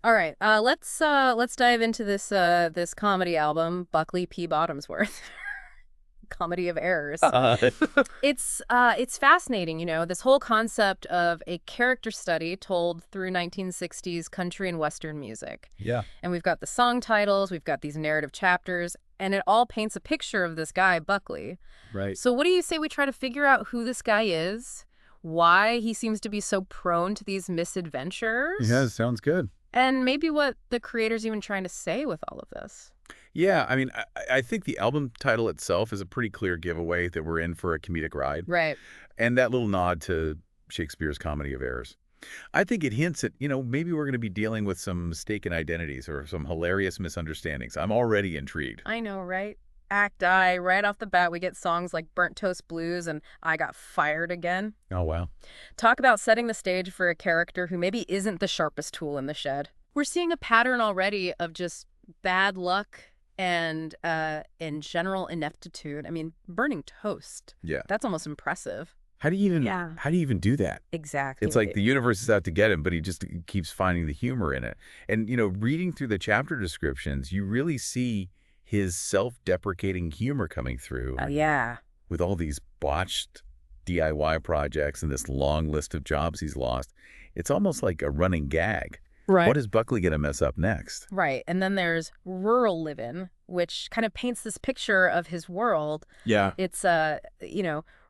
All right, let's dive into this comedy album, Buckley P. Bottomsworth. Comedy of errors. Uh, It's fascinating, this whole concept of a character study told through 1960s country and western music. yeah. And we've got the song titles, we've got these narrative chapters, and it all paints a picture of this guy, Buckley. Right. So what do you say we try to figure out who this guy is, why he seems to be so prone to these Yeah, misadventures, sounds good. and maybe what the creator's even trying to say with all of this? Yeah, I mean, I think the album title itself is a pretty clear giveaway that we're in for a comedic ride. Right. And that little nod to Shakespeare's Comedy of Errors. I think it hints at, maybe we're going to be dealing with some mistaken identities or some hilarious misunderstandings. I'm already intrigued. I know, right? Act I, right off the bat, we get songs like Burnt Toast Blues and I Got Fired Again. Oh, wow. Talk about setting the stage for a character who maybe isn't the sharpest tool in the shed. We're seeing a pattern already of just bad luck and in general ineptitude. I mean, burning toast. Yeah. That's almost impressive. How do you even Yeah. how do you even do that? Exactly. It's like the universe is out to get him, but he just keeps finding the humor in it. And, reading through the chapter descriptions, you really see his self-deprecating humor coming through Yeah. with all these botched DIY projects and this long list of jobs he's lost. It's almost like a running gag. Right. What is Buckley going to mess up next? Right. And then there's rural living, which kind of paints this picture of his world. Yeah. It's a,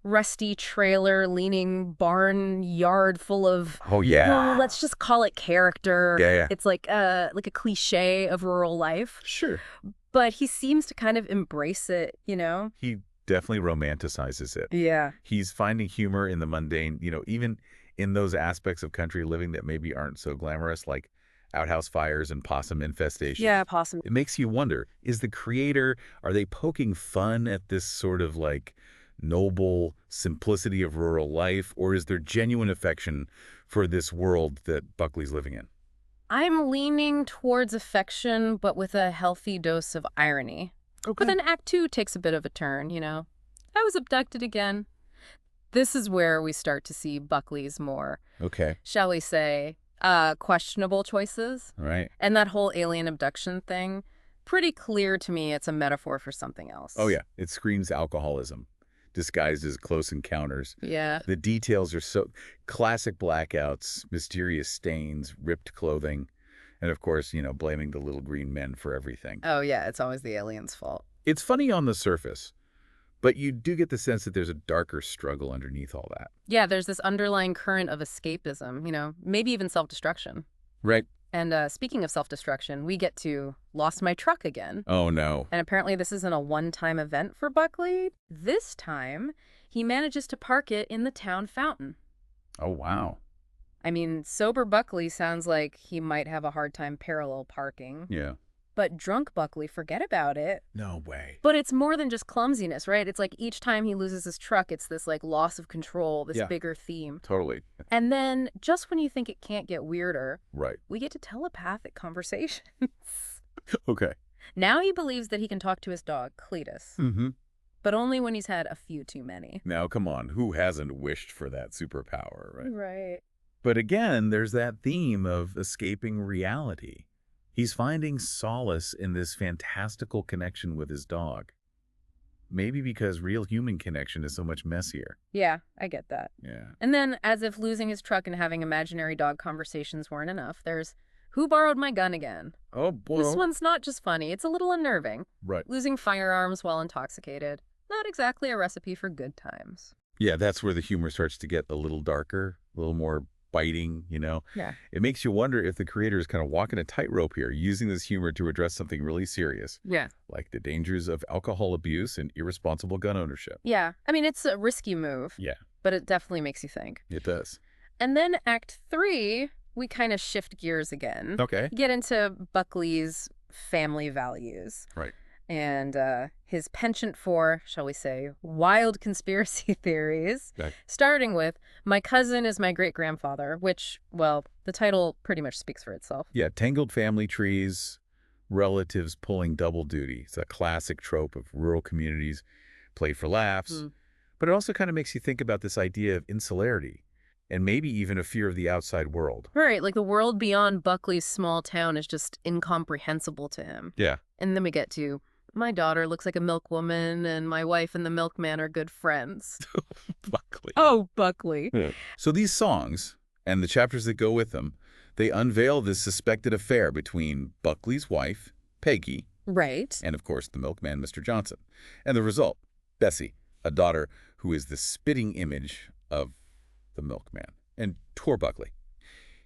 rusty trailer leaning barn yard full of, Oh, yeah. let's just call it character. Yeah. It's like a cliche of rural life, Sure. but he seems to kind of embrace it. He definitely romanticizes it. Yeah. He's finding humor in the mundane, even in those aspects of country living that maybe aren't so glamorous, like outhouse fires and possum infestation. Yeah, possibly. It makes you wonder, is the creator, are they poking fun at this sort of like noble simplicity of rural life, or is there genuine affection for this world that Buckley's living in? I'm leaning towards affection, but with a healthy dose of irony. But then Act Two takes a bit of a turn. I was abducted again. This is where we start to see Buckley's more, Okay. shall we say, questionable choices. All right. And that whole alien abduction thing, pretty clear to me it's a metaphor for something else. Oh, yeah. It screams alcoholism disguised as close encounters. Yeah. The details are so classic blackouts, mysterious stains, ripped clothing, and of course, blaming the little green men for everything. Oh, yeah, it's always the alien's fault. It's funny on the surface, but you do get the sense that there's a darker struggle underneath all that. Yeah, there's this underlying current of escapism, maybe even self-destruction. Right. And speaking of self-destruction, we get to lost my truck again. Oh, no. And apparently this isn't a one-time event for Buckley. This time, he manages to park it in the town fountain. Oh, wow. I mean, sober Buckley sounds like he might have a hard time parallel parking. Yeah. But drunk Buckley, forget about it. No way. But it's more than just clumsiness, right? It's like each time he loses his truck, it's this like loss of control, this Yeah. bigger theme. Totally. And then just when you think it can't get weirder, Right. we get to telepathic conversations. Okay. Now he believes that he can talk to his dog, Cletus, Mm-hmm. but only when he's had a few too many. Now, come on. Who hasn't wished for that superpower, right? Right. But again, there's that theme of escaping reality. He's finding solace in this fantastical connection with his dog. Maybe because real human connection is so much messier. Yeah, I get that. Yeah. And then, as if losing his truck and having imaginary dog conversations weren't enough, there's who borrowed my gun again? Oh, boy. This one's not just funny, it's a little unnerving. Right. Losing firearms while intoxicated. Not exactly a recipe for good times. Yeah, that's where the humor starts to get a little darker, a little more biting, Yeah. It makes you wonder if the creator is kind of walking a tightrope here, using this humor to address something really serious, Yeah. like the dangers of alcohol abuse and irresponsible gun ownership. Yeah. I mean, it's a risky move, Yeah, but it definitely makes you think. it does. And then Act 3, we kind of shift gears again. Okay. Get into Buckley's family values. Right. And his penchant for, shall we say, wild conspiracy theories, Okay. starting with, my cousin is my great-grandfather, which, well, the title pretty much speaks for itself. Yeah, tangled family trees, relatives pulling double duty. It's a classic trope of rural communities played for laughs. Mm. But it also kind of makes you think about this idea of insularity. and maybe even a fear of the outside world. Right, like the world beyond Buckley's small town is just incomprehensible to him. Yeah. And then we get to, my daughter looks like a milkwoman, and my wife and the milkman are good friends. Buckley. Oh, Buckley. Yeah. So these songs, and the chapters that go with them, they unveil this suspected affair between Buckley's wife, Peggy, Right. and of course the milkman, Mr. Johnson. And the result, Bessie, a daughter who is the spitting image of the milkman. And poor Buckley.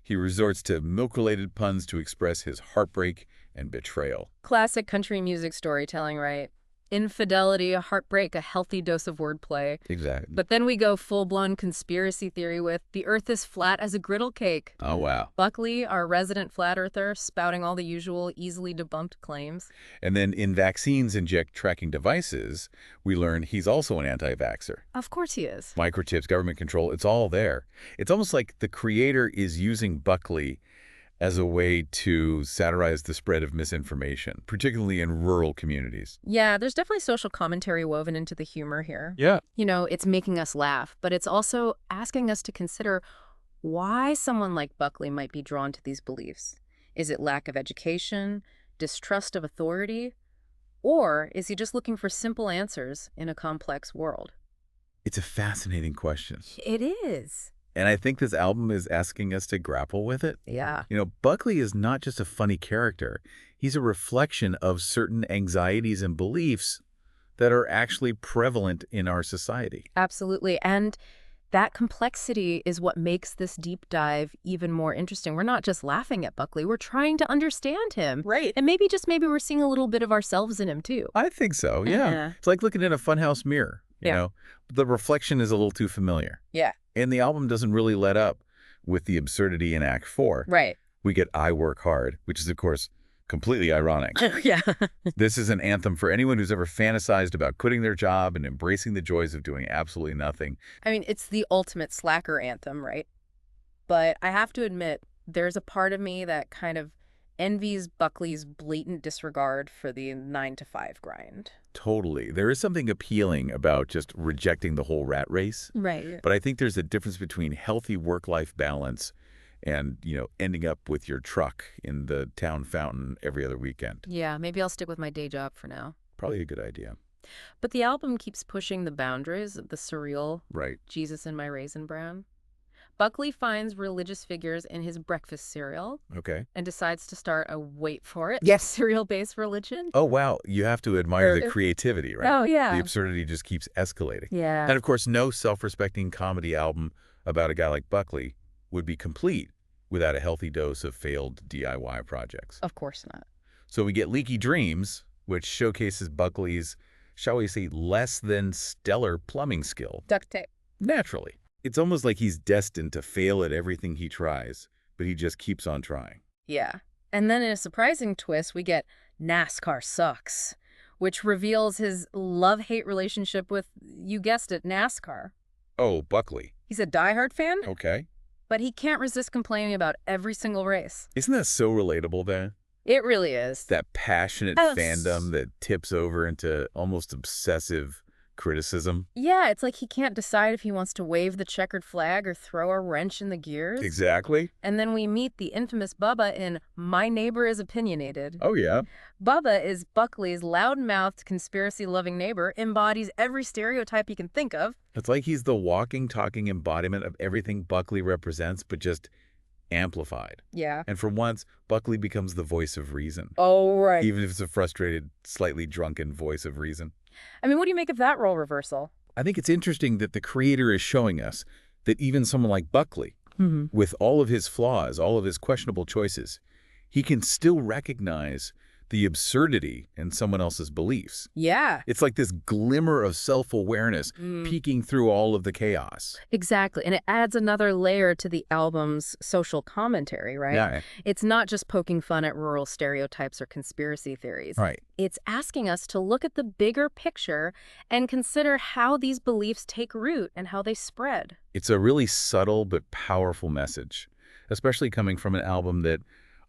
He resorts to milk-related puns to express his heartbreak and betrayal. Classic country music storytelling, right? Infidelity, a heartbreak, a healthy dose of wordplay. Exactly. But then we go full-blown conspiracy theory with the earth is flat as a griddle cake. Oh, wow. Buckley, our resident flat earther, spouting all the usual easily debunked claims. And then in Vaccines Inject Tracking Devices, we learn he's also an anti-vaxxer. Of course he is. Microchips, government control, it's all there. It's almost like the creator is using Buckley as a way to satirize the spread of misinformation, particularly in rural communities. Yeah, there's definitely social commentary woven into the humor here. Yeah. You know, it's making us laugh, but it's also asking us to consider why someone like Buckley might be drawn to these beliefs. Is it lack of education, distrust of authority, or is he just looking for simple answers in a complex world? It's a fascinating question. It is. And I think this album is asking us to grapple with it. Yeah. You know, Buckley is not just a funny character. He's a reflection of certain anxieties and beliefs that are actually prevalent in our society. Absolutely. And that complexity is what makes this deep dive even more interesting. We're not just laughing at Buckley. We're trying to understand him. Right. And maybe we're seeing a little bit of ourselves in him, too. I think so, yeah. It's like looking in a funhouse mirror, you know? The reflection is a little too familiar. Yeah. And the album doesn't really let up with the absurdity in Act 4. Right. We get I Work Hard, which is, of course, completely ironic. Yeah. This is an anthem for anyone who's ever fantasized about quitting their job and embracing the joys of doing absolutely nothing. I mean, it's the ultimate slacker anthem, right? But I have to admit, there's a part of me that kind of envies Buckley's blatant disregard for the 9-to-5 grind. Totally. There is something appealing about just rejecting the whole rat race. Right. But I think there's a difference between healthy work-life balance and, you know, ending up with your truck in the town fountain every other weekend. Yeah, maybe I'll stick with my day job for now. Probably a good idea. But the album keeps pushing the boundaries of the surreal. Right. Jesus and My Raisin Bran. Buckley finds religious figures in his breakfast cereal. Okay. And decides to start a, wait for it, Yes. cereal-based religion. Oh, wow. You have to admire the creativity, right? Oh, yeah. The absurdity just keeps escalating. Yeah. And, of course, no self-respecting comedy album about a guy like Buckley would be complete without a healthy dose of failed DIY projects. Of course not. So we get Leaky Dreams, which showcases Buckley's, shall we say, less than stellar plumbing skill. Duct tape. Naturally. It's almost like he's destined to fail at everything he tries, but he just keeps on trying. Yeah. And then in a surprising twist, we get NASCAR Sucks, which reveals his love-hate relationship with, you guessed it, NASCAR. Oh, Buckley. He's a diehard fan, Okay. but he can't resist complaining about every single race. Isn't that so relatable, then? It really is. That passionate fandom that tips over into almost obsessive criticism. Yeah, it's like he can't decide if he wants to wave the checkered flag or throw a wrench in the gears. Exactly. And then we meet the infamous Bubba in My Neighbor is Opinionated. Oh, yeah. Bubba is Buckley's loud-mouthed, conspiracy-loving neighbor, embodies every stereotype you can think of. It's like he's the walking, talking embodiment of everything Buckley represents, but just amplified. Yeah. And for once, Buckley becomes the voice of reason. Oh, right. Even if it's a frustrated, slightly drunken voice of reason. I mean, what do you make of that role reversal? I think it's interesting that the creator is showing us that even someone like Buckley, with all of his flaws, all of his questionable choices, he can still recognize the absurdity in someone else's beliefs. Yeah. It's like this glimmer of self-awareness peeking through all of the chaos. Exactly. And it adds another layer to the album's social commentary, right? Yeah. It's not just poking fun at rural stereotypes or conspiracy theories. Right. It's asking us to look at the bigger picture and consider how these beliefs take root and how they spread. It's a really subtle but powerful message, especially coming from an album that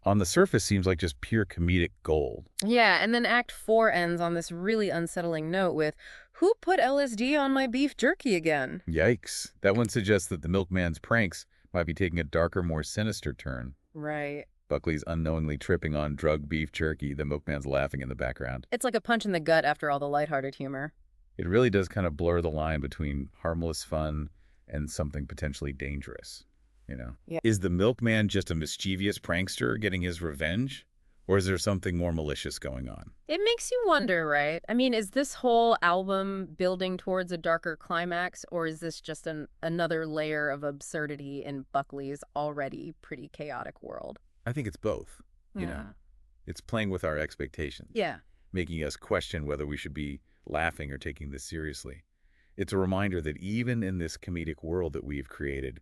On the surface, seems like just pure comedic gold. Yeah, and then Act 4 ends on this really unsettling note with, "Who put LSD on my beef jerky again?" Yikes. That one suggests that the milkman's pranks might be taking a darker, more sinister turn. Right. Buckley's unknowingly tripping on drug beef jerky, the milkman's laughing in the background. It's like a punch in the gut after all the lighthearted humor. It really does kind of blur the line between harmless fun and something potentially dangerous. Yeah. Is the milkman just a mischievous prankster getting his revenge? Or is there something more malicious going on? It makes you wonder, right? I mean, is this whole album building towards a darker climax, or is this just another layer of absurdity in Buckley's already pretty chaotic world? I think it's both. You know, it's playing with our expectations. Yeah. Making us question whether we should be laughing or taking this seriously. It's a reminder that even in this comedic world that we've created,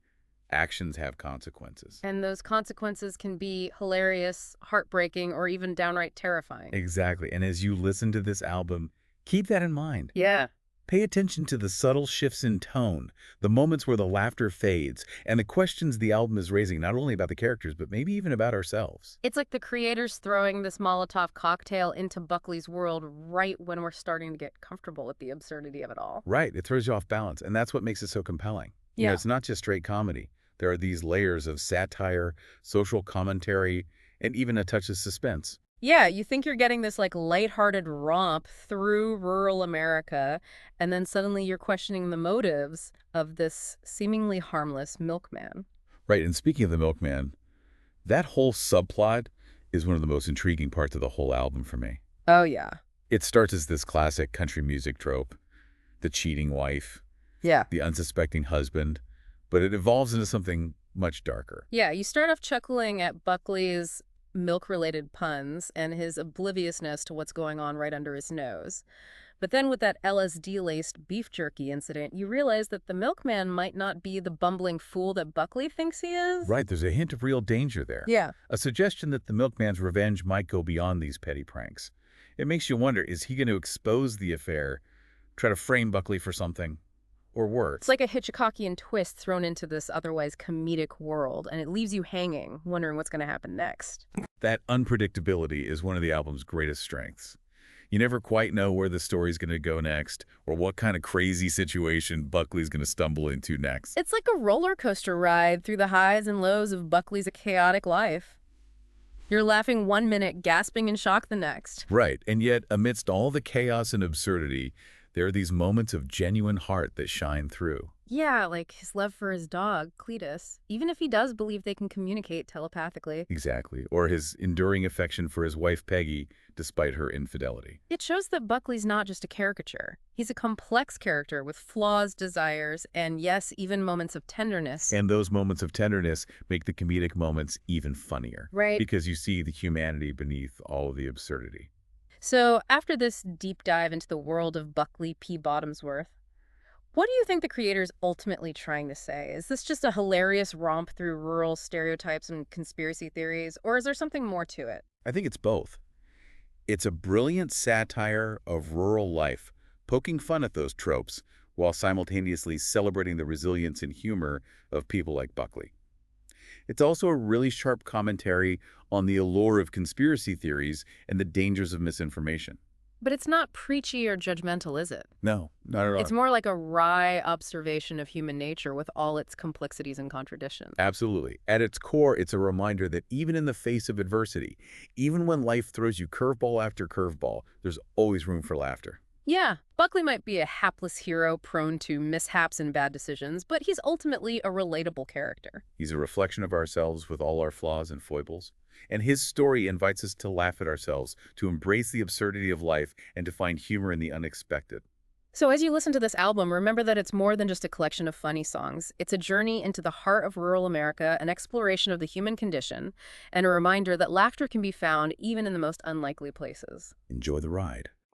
actions have consequences. And those consequences can be hilarious, heartbreaking, or even downright terrifying. Exactly. And as you listen to this album, keep that in mind. Yeah. Pay attention to the subtle shifts in tone, the moments where the laughter fades, and the questions the album is raising not only about the characters, but maybe even about ourselves. It's like the creators throwing this Molotov cocktail into Buckley's world right when we're starting to get comfortable with the absurdity of it all. Right. It throws you off balance, and that's what makes it so compelling. Yeah. It's not just straight comedy. There are these layers of satire, social commentary, and even a touch of suspense. Yeah, you think you're getting this like lighthearted romp through rural America, and then suddenly you're questioning the motives of this seemingly harmless milkman. Right, and speaking of the milkman, that whole subplot is one of the most intriguing parts of the whole album for me. Oh, yeah. It starts as this classic country music trope, the cheating wife, Yeah. the unsuspecting husband, but it evolves into something much darker. Yeah, you start off chuckling at Buckley's milk-related puns and his obliviousness to what's going on right under his nose. But then with that LSD-laced beef jerky incident, you realize that the milkman might not be the bumbling fool that Buckley thinks he is. Right, there's a hint of real danger there. Yeah. A suggestion that the milkman's revenge might go beyond these petty pranks. It makes you wonder, is he going to expose the affair, try to frame Buckley for something, or worse? It's like a Hitchcockian twist thrown into this otherwise comedic world, and it leaves you hanging, wondering what's going to happen next. That unpredictability is one of the album's greatest strengths. You never quite know where the story's going to go next, or what kind of crazy situation Buckley's going to stumble into next. It's like a roller coaster ride through the highs and lows of Buckley's chaotic life. You're laughing one minute, gasping in shock the next. Right, and yet, amidst all the chaos and absurdity, there are these moments of genuine heart that shine through. Yeah, like his love for his dog, Cletus, even if he does believe they can communicate telepathically. Exactly. Or his enduring affection for his wife, Peggy, despite her infidelity. It shows that Buckley's not just a caricature. He's a complex character with flaws, desires, and yes, even moments of tenderness. And those moments of tenderness make the comedic moments even funnier. Right. Because you see the humanity beneath all of the absurdity. So after this deep dive into the world of Buckley P. Bottomsworth, what do you think the creator's ultimately trying to say? Is this just a hilarious romp through rural stereotypes and conspiracy theories, or is there something more to it? I think it's both. It's a brilliant satire of rural life, poking fun at those tropes while simultaneously celebrating the resilience and humor of people like Buckley. It's also a really sharp commentary on the allure of conspiracy theories and the dangers of misinformation. But it's not preachy or judgmental, is it? No, not at all. It's more like a wry observation of human nature with all its complexities and contradictions. Absolutely. At its core, it's a reminder that even in the face of adversity, even when life throws you curveball after curveball, there's always room for laughter. Yeah, Buckley might be a hapless hero prone to mishaps and bad decisions, but he's ultimately a relatable character. He's a reflection of ourselves with all our flaws and foibles. And his story invites us to laugh at ourselves, to embrace the absurdity of life, and to find humor in the unexpected. So as you listen to this album, remember that it's more than just a collection of funny songs. It's a journey into the heart of rural America, an exploration of the human condition, and a reminder that laughter can be found even in the most unlikely places. Enjoy the ride.